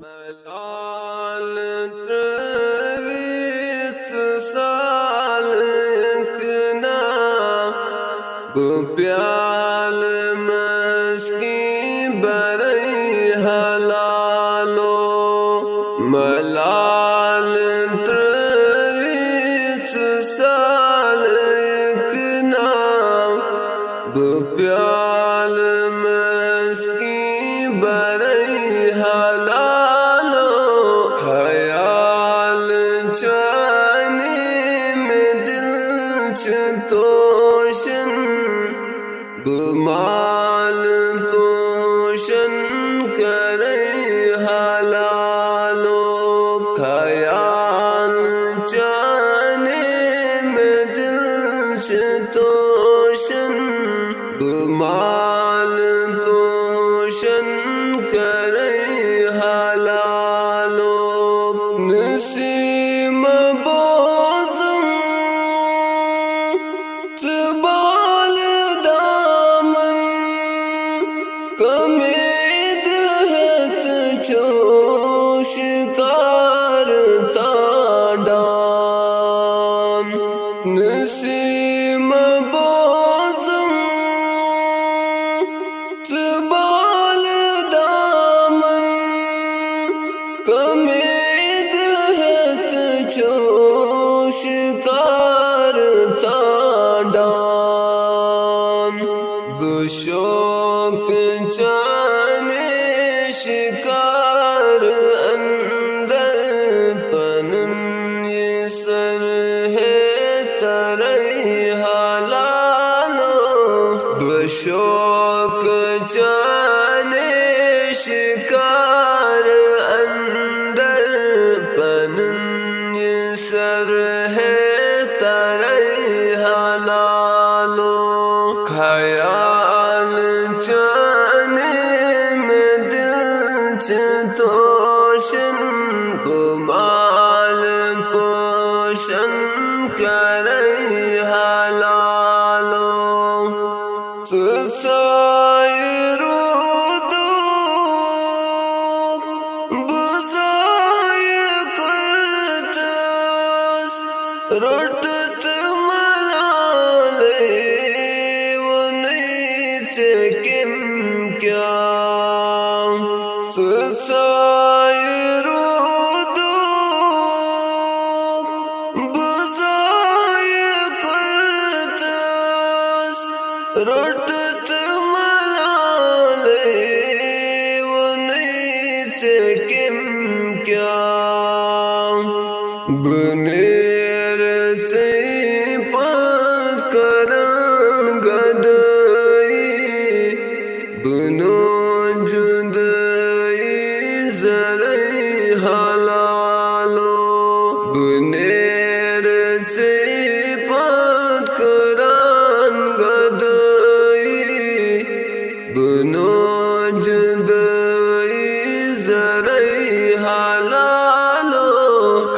Melal trevit salkna bu pyal maski barai halalo. Melal trevit salkna bu pyal maski barai halalo. ख्याल जाने में दिल चतोशन गुमाल पोषण करे हलालो. ख्याल जाने में दिल चतोशन गुमाल पोषण करे हलालो. नसीम बोज़म तबाल दामन कमेद हत चोश कार ताडान. नसीम बोज़म तबाल दामन कमेद जोश कार ताडान. बुशोक जाने शिकार अंदर पनन ये सर है तरई हलालो. बुशोक जाने शिकार अंदर पनन सर है तरई हलालो. ख्याल जाने में दिल चतोशन गुमाल पोषण करे हलालो. रोटत मलाले वो नहीं थे किम क्या सायरो दो बुज़ाय करतस. रोटत मलाले वो नहीं थे किम क्या बने हलालो. बुनेर से पात करान गदई बुनो जुदई जरई हलालो.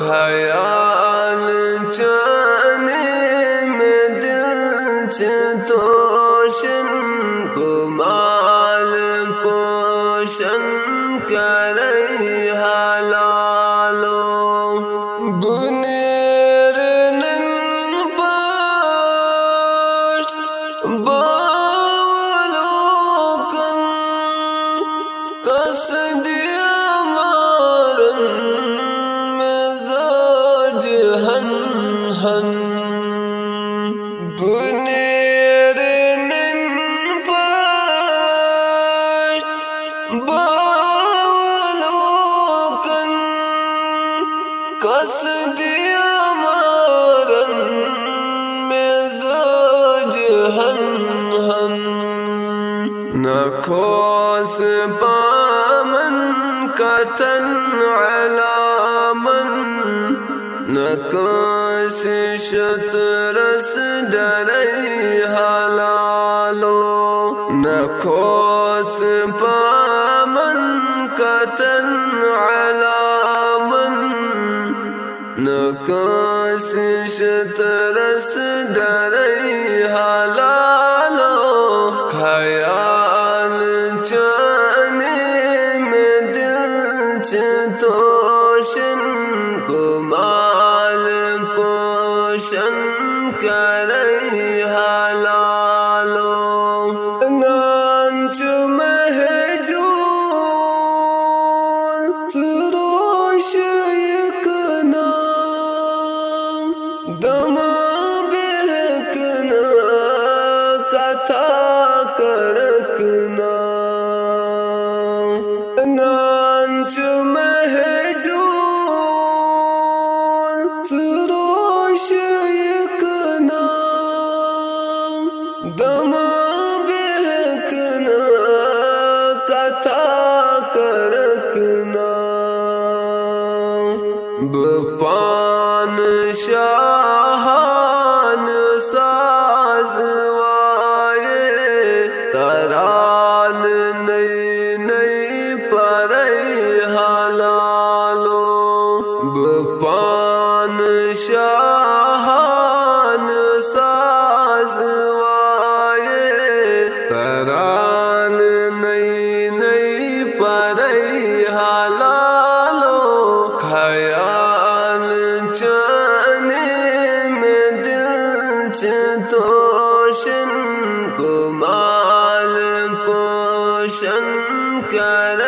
ख्याल जाने में दिल चतोशन गुमाल पोषण करे हलालो. बुनेर नन पाट बावलोकन कसदिया मारन मजाज हन हन. बुनेर नन पाट कसदिया मारन मिजाज हन हन. नखोस पामन कतन अलामन नकास शतरस डरई हलालो. नखोस पामन कतन अलामन नकास शतरस डरई हलालो. कथा करकना नांच महजूल फिरोश यकना दम बेहकना कथा करकना बपान शाहान साजवाए तरान नई नई परई हलालो बपान शाहान साजवाए तरान नई नई परई हलालो ख्याल जाने में दिल तोशन गुमाल पोशन कर